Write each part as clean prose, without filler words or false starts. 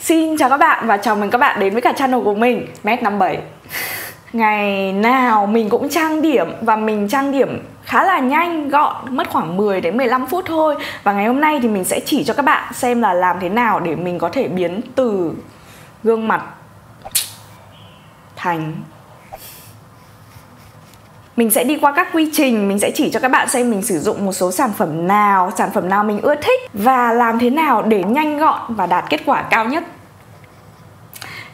Xin chào các bạn và chào mừng các bạn đến với cả channel của mình, Mac57. Ngày nào mình cũng trang điểm và mình trang điểm khá là nhanh, gọn, mất khoảng 10 đến 15 phút thôi. Và ngày hôm nay thì mình sẽ chỉ cho các bạn xem là làm thế nào để mình có thể biến từ gương mặt thành... Mình sẽ đi qua các quy trình, mình sẽ chỉ cho các bạn xem mình sử dụng một số sản phẩm nào mình ưa thích và làm thế nào để nhanh gọn và đạt kết quả cao nhất.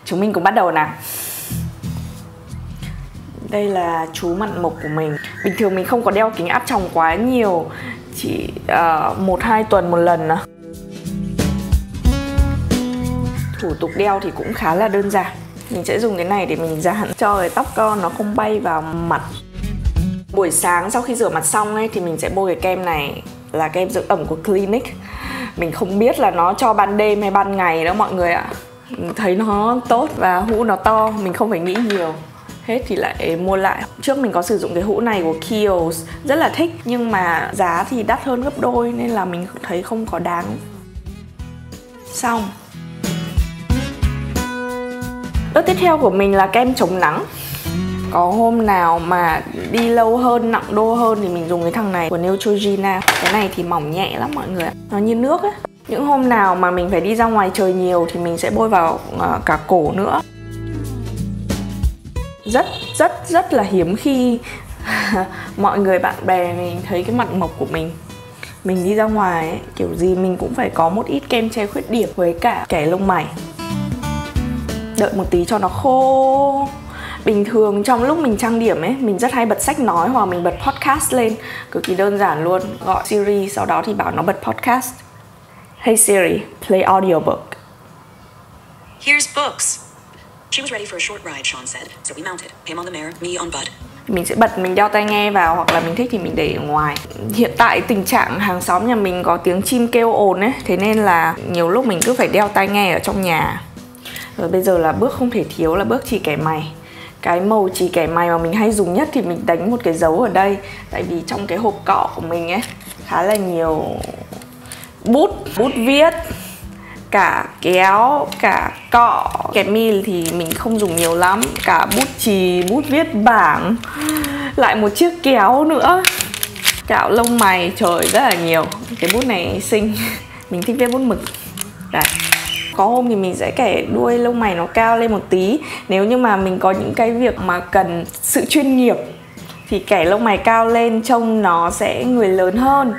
Chúng mình cùng bắt đầu nào. Đây là chú mặt mộc của mình. Bình thường mình không có đeo kính áp tròng quá nhiều, chỉ 1-2 tuần một lần. Thủ tục đeo thì cũng khá là đơn giản. Mình sẽ dùng cái này để mình dán cho cái tóc con nó không bay vào mặt. Buổi sáng sau khi rửa mặt xong ấy thì mình sẽ bôi cái kem này, là kem dưỡng ẩm của Clinique. Mình không biết là nó cho ban đêm hay ban ngày đó mọi người ạ. Mình thấy nó tốt và hũ nó to, mình không phải nghĩ nhiều. Hết thì lại mua lại. Trước mình có sử dụng cái hũ này của Kiehl's, rất là thích, nhưng mà giá thì đắt hơn gấp đôi nên là mình thấy không có đáng. Xong. Bước tiếp theo của mình là kem chống nắng. Có hôm nào mà đi lâu hơn, nặng đô hơn thì mình dùng cái thằng này của Neutrogena. Cái này thì mỏng nhẹ lắm mọi người ạ, nó như nước ấy. Những hôm nào mà mình phải đi ra ngoài trời nhiều thì mình sẽ bôi vào cả cổ nữa. Rất là hiếm khi mọi người bạn bè mình thấy cái mặt mộc của mình. Mình đi ra ngoài ấy, kiểu gì mình cũng phải có một ít kem che khuyết điểm với cả kẻ lông mày. Đợi một tí cho nó khô. Bình thường trong lúc mình trang điểm ấy, mình rất hay bật sách nói hoặc mình bật podcast lên. Cực kỳ đơn giản luôn. Gọi Siri, sau đó thì bảo nó bật podcast. Hey Siri, play audiobook. Here's books. She was ready for a short ride, Sean said. So we mounted. Him on the mare, me on Bud. Mình sẽ bật, mình đeo tai nghe vào, hoặc là mình thích thì mình để ở ngoài. Hiện tại tình trạng hàng xóm nhà mình có tiếng chim kêu ồn ấy, thế nên là nhiều lúc mình cứ phải đeo tai nghe ở trong nhà. Rồi bây giờ là bước không thể thiếu là bước chì kẻ mày. Cái màu chì kẻ mày mà mình hay dùng nhất thì mình đánh một cái dấu ở đây. Tại vì trong cái hộp cọ của mình ấy khá là nhiều bút viết, cả kéo, cả cọ. Kẹp mi thì mình không dùng nhiều lắm. Cả bút chì, bút viết bảng, lại một chiếc kéo nữa, cạo lông mày, trời rất là nhiều. Cái bút này xinh. Mình thích viết bút mực. Đây. Có hôm thì mình sẽ kẻ đuôi lông mày nó cao lên một tí. Nếu như mà mình có những cái việc mà cần sự chuyên nghiệp thì kẻ lông mày cao lên trông nó sẽ người lớn hơn.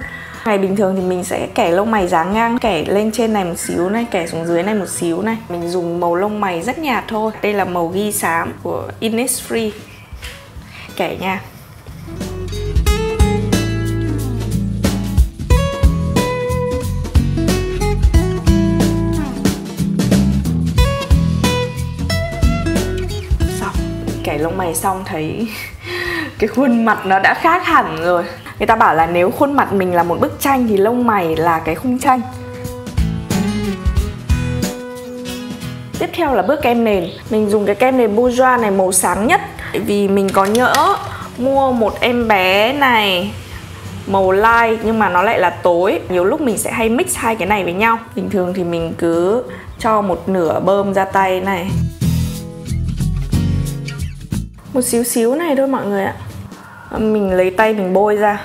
Ngày bình thường thì mình sẽ kẻ lông mày dáng ngang, kẻ lên trên này một xíu này, kẻ xuống dưới này một xíu này. Mình dùng màu lông mày rất nhạt thôi. Đây là màu ghi xám của Innisfree. Kẻ nha. Kẻ lông mày xong thấy cái khuôn mặt nó đã khác hẳn rồi. Người ta bảo là nếu khuôn mặt mình là một bức tranh thì lông mày là cái khung tranh. Tiếp theo là bước kem nền. Mình dùng cái kem nền Bourjois này màu sáng nhất. Vì mình có nhỡ mua một em bé này màu light nhưng mà nó lại là tối. Nhiều lúc mình sẽ hay mix hai cái này với nhau. Bình thường thì mình cứ cho một nửa bơm ra tay này, một xíu này thôi mọi người ạ. Mình lấy tay mình bôi ra.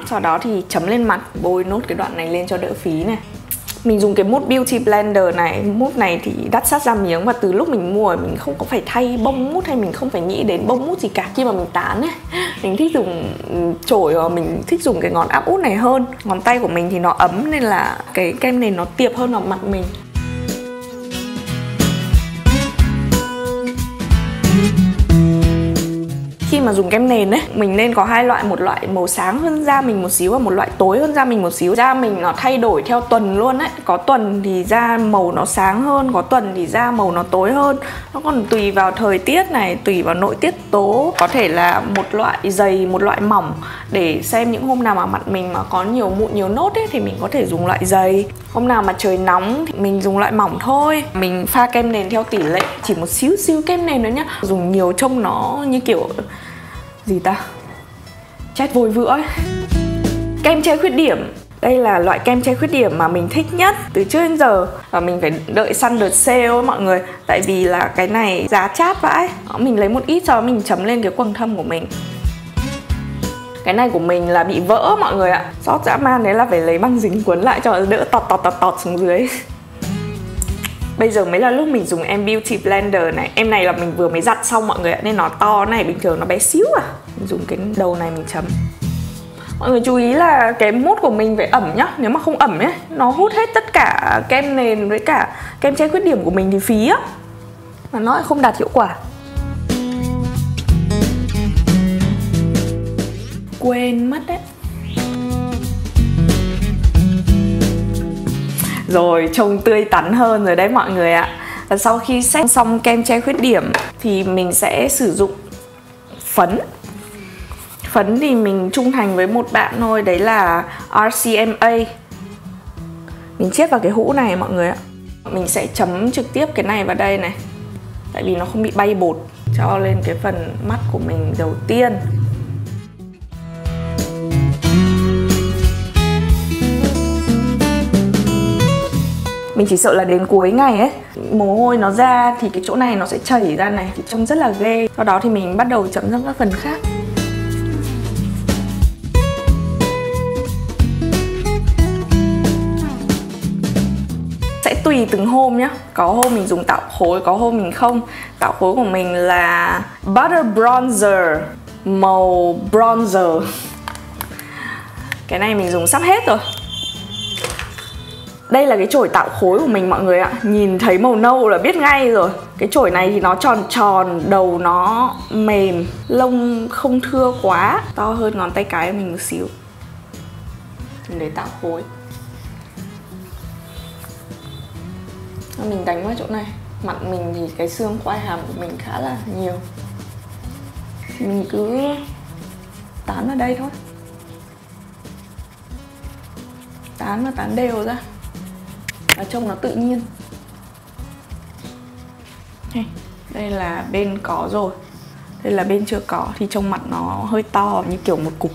Sau đó thì chấm lên mặt, bôi nốt cái đoạn này lên cho đỡ phí này. Mình dùng cái mousse Beauty Blender này. Mousse này thì đắt sắt ra miếng. Và từ lúc mình mua mình không có phải thay bông mousse hay mình không phải nghĩ đến bông mousse gì cả. Khi mà mình tán ấy, mình thích dùng chổi hoặc mình thích dùng cái ngón áp út này hơn. Ngón tay của mình thì nó ấm nên là cái kem này nó tiệp hơn vào mặt mình. Khi mà dùng kem nền ấy, mình nên có hai loại, một loại màu sáng hơn da mình một xíu và một loại tối hơn da mình một xíu. Da mình nó thay đổi theo tuần luôn ấy. Có tuần thì da màu nó sáng hơn, có tuần thì da màu nó tối hơn. Nó còn tùy vào thời tiết này, tùy vào nội tiết tố. Có thể là một loại dày, một loại mỏng. Để xem những hôm nào mà mặt mình mà có nhiều mụn, nhiều nốt ấy thì mình có thể dùng loại dày. Hôm nào mà trời nóng thì mình dùng loại mỏng thôi. Mình pha kem nền theo tỷ lệ, chỉ một xíu kem nền nữa nhá. Dùng nhiều trông nó như kiểu gì ta, chét vôi vữa ấy. Kem che khuyết điểm Đây là loại kem che khuyết điểm mà mình thích nhất từ trước đến giờ. Và mình phải đợi săn đợt sale ấy mọi người. Tại vì là cái này giá chát vãi. Mình lấy một ít cho mình chấm lên cái quầng thâm của mình. Cái này của mình là bị vỡ mọi người ạ. Xót dã man đấy là phải lấy băng dính cuốn lại cho đỡ tọt xuống dưới. Bây giờ mới là lúc mình dùng em Beauty Blender này. Em này là mình vừa mới giặt xong mọi người ạ, nên nó to này, bình thường nó bé xíu à. Mình dùng cái đầu này mình chấm. Mọi người chú ý là cái mousse của mình phải ẩm nhá. Nếu mà không ẩm ấy, nó hút hết tất cả kem nền với cả kem che khuyết điểm của mình thì phí á. Mà nó lại không đạt hiệu quả. Quên mất đấy. Rồi, trông tươi tắn hơn rồi đấy mọi người ạ. Và sau khi set xong kem che khuyết điểm thì mình sẽ sử dụng phấn. Phấn thì mình trung thành với một bạn thôi, đấy là RCMA. Mình chiết vào cái hũ này mọi người ạ. Mình sẽ chấm trực tiếp cái này vào đây này. Tại vì nó không bị bay bột. Cho lên cái phần mắt của mình đầu tiên. Mình chỉ sợ là đến cuối ngày ấy, mồ hôi nó ra thì cái chỗ này nó sẽ chảy ra này, thì trông rất là ghê. Sau đó thì mình bắt đầu chấm sang các phần khác. Sẽ tùy từng hôm nhá. Có hôm mình dùng tạo khối, có hôm mình không. Tạo khối của mình là Butter Bronzer, màu bronzer. Cái này mình dùng sắp hết rồi. Đây là cái chổi tạo khối của mình mọi người ạ. Nhìn thấy màu nâu là biết ngay rồi. Cái chổi này thì nó tròn tròn, đầu nó mềm, lông không thưa quá, to hơn ngón tay cái của mình một xíu. Để tạo khối. Mình đánh vào chỗ này. Mặt mình thì cái xương quai hàm của mình khá là nhiều. Mình cứ tán vào đây thôi. Tán và tán đều ra. Và trông nó tự nhiên. Đây là bên có rồi. Đây là bên chưa có. Thì trông mặt nó hơi to, như kiểu một cục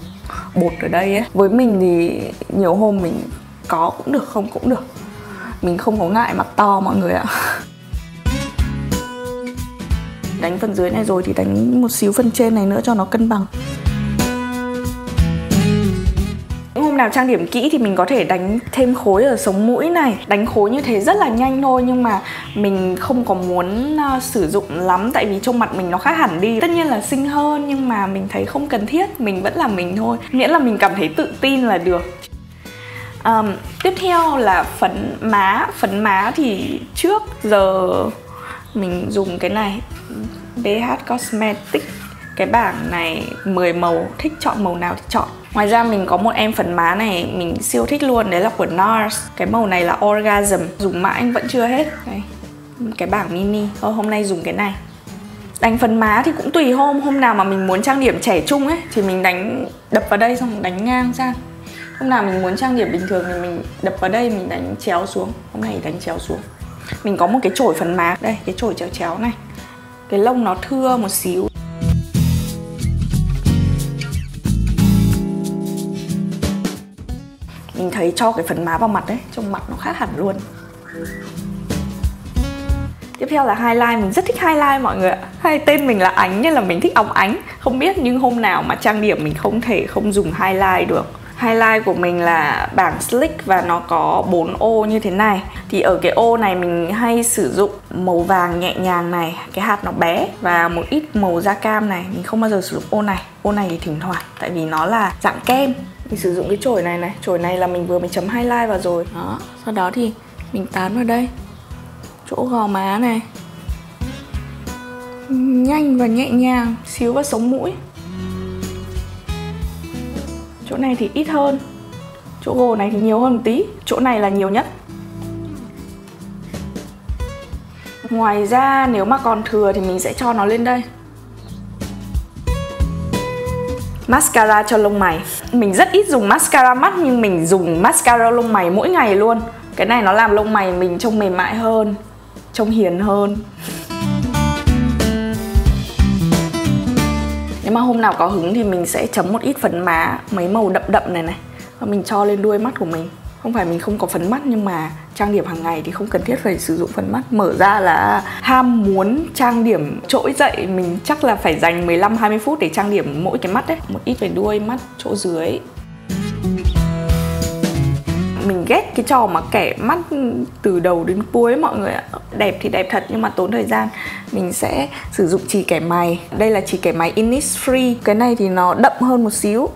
bột ở đây ấy. Với mình thì nhiều hôm mình có cũng được, không cũng được. Mình không có ngại mặt to mọi người ạ. Đánh phần dưới này rồi thì đánh một xíu phần trên này nữa cho nó cân bằng. Hôm nào trang điểm kỹ thì mình có thể đánh thêm khối ở sống mũi này. Đánh khối như thế rất là nhanh thôi, nhưng mà mình không có muốn sử dụng lắm. Tại vì trông mặt mình nó khác hẳn đi. Tất nhiên là xinh hơn, nhưng mà mình thấy không cần thiết. Mình vẫn là mình thôi, miễn là mình cảm thấy tự tin là được. Tiếp theo là phấn má. Phấn má thì trước giờ mình dùng cái này, DH Cosmetics. Cái bảng này 10 màu, thích chọn màu nào thì chọn. Ngoài ra mình có một em phấn má này mình siêu thích luôn, đấy là của NARS. Cái màu này là Orgasm, dùng mãi vẫn chưa hết. Đây, cái bảng mini. Hôm nay dùng cái này. Đánh phấn má thì cũng tùy hôm. Hôm nào mà mình muốn trang điểm trẻ trung ấy thì mình đập vào đây xong đánh ngang sang. Hôm nào mình muốn trang điểm bình thường thì mình đập vào đây, mình đánh chéo xuống. Hôm nay đánh chéo xuống. Mình có một cái chổi phấn má. Đây, cái chổi chéo chéo này. Cái lông nó thưa một xíu. Mình thấy cho cái phấn má vào mặt đấy, trông mặt nó khác hẳn luôn. Tiếp theo là highlight. Mình rất thích highlight mọi người ạ. Hay tên mình là Ánh nên là mình thích óng ánh. Không biết nhưng hôm nào mà trang điểm mình không thể không dùng highlight được. Highlight của mình là bảng Slick và nó có 4 ô như thế này. Thì ở cái ô này mình hay sử dụng màu vàng nhẹ nhàng này, cái hạt nó bé, và một ít màu da cam này. Mình không bao giờ sử dụng ô này. Ô này thì thỉnh thoảng, tại vì nó là dạng kem. Mình sử dụng cái chổi này này. Chổi này là mình vừa mới chấm highlight vào rồi. Đó. Sau đó thì mình tán vào đây, chỗ gò má này, nhanh và nhẹ nhàng. Xíu vào sống mũi. Chỗ này thì ít hơn. Chỗ gồ này thì nhiều hơn một tí. Chỗ này là nhiều nhất. Ngoài ra nếu mà còn thừa thì mình sẽ cho nó lên đây. Mascara cho lông mày. Mình rất ít dùng mascara mắt, nhưng mình dùng mascara lông mày mỗi ngày luôn. Cái này nó làm lông mày mình trông mềm mại hơn, trông hiền hơn. Nếu mà hôm nào có hứng thì mình sẽ chấm một ít phấn má, mấy màu đậm đậm này này. và mình cho lên đuôi mắt của mình. Không phải mình không có phấn mắt, nhưng mà trang điểm hàng ngày thì không cần thiết phải sử dụng phấn mắt. Mở ra là ham muốn trang điểm trỗi dậy, mình chắc là phải dành 15-20 phút để trang điểm mỗi cái mắt đấy. Một ít về đuôi mắt chỗ dưới. Mình ghét cái trò mà kẻ mắt từ đầu đến cuối mọi người ạ. Đẹp thì đẹp thật nhưng mà tốn thời gian. Mình sẽ sử dụng chì kẻ mày. Đây là chì kẻ mày Innisfree. Cái này thì nó đậm hơn một xíu.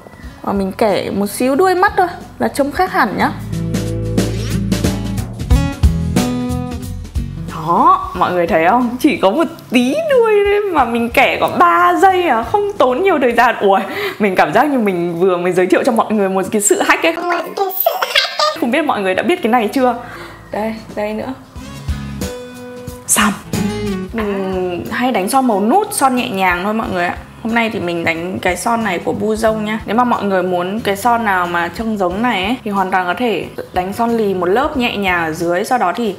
Và mình kẻ một xíu đuôi mắt thôi là trông khác hẳn nhá. Đó, mọi người thấy không? Chỉ có một tí đuôi thôi mà mình kẻ có 3 giây à, không tốn nhiều thời gian. Ui, mình cảm giác như mình vừa mới giới thiệu cho mọi người một cái sự hack ấy. Không biết mọi người đã biết cái này chưa? Đây nữa. Xong. Mình hay đánh son màu nút, son nhẹ nhàng thôi mọi người ạ. Hôm nay thì mình đánh cái son này của Buzone nha. Nếu mà mọi người muốn cái son nào mà trông giống này ấy, thì hoàn toàn có thể đánh son lì một lớp nhẹ nhàng ở dưới. Sau đó thì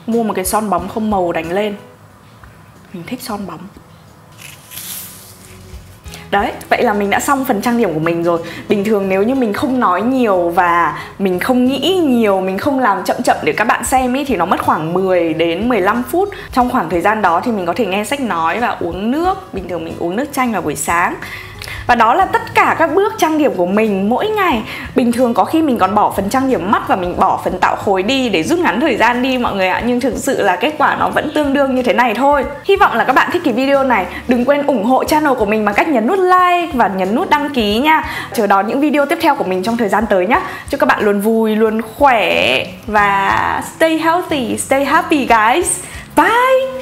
mua một cái son bóng không màu đánh lên. Mình thích son bóng. Đấy, vậy là mình đã xong phần trang điểm của mình rồi. Bình thường nếu như mình không nói nhiều và mình không nghĩ nhiều, mình không làm chậm chậm để các bạn xem ý, thì nó mất khoảng 10 đến 15 phút. Trong khoảng thời gian đó thì mình có thể nghe sách nói và uống nước. Bình thường mình uống nước chanh vào buổi sáng. Và đó là tất cả các bước trang điểm của mình mỗi ngày. Bình thường có khi mình còn bỏ phần trang điểm mắt và mình bỏ phần tạo khối đi để rút ngắn thời gian đi mọi người ạ. Nhưng thực sự là kết quả nó vẫn tương đương như thế này thôi. Hy vọng là các bạn thích cái video này. Đừng quên ủng hộ channel của mình bằng cách nhấn nút like và nhấn nút đăng ký nha. Chờ đón những video tiếp theo của mình trong thời gian tới nhé. Chúc các bạn luôn vui, luôn khỏe và stay healthy, stay happy guys. Bye!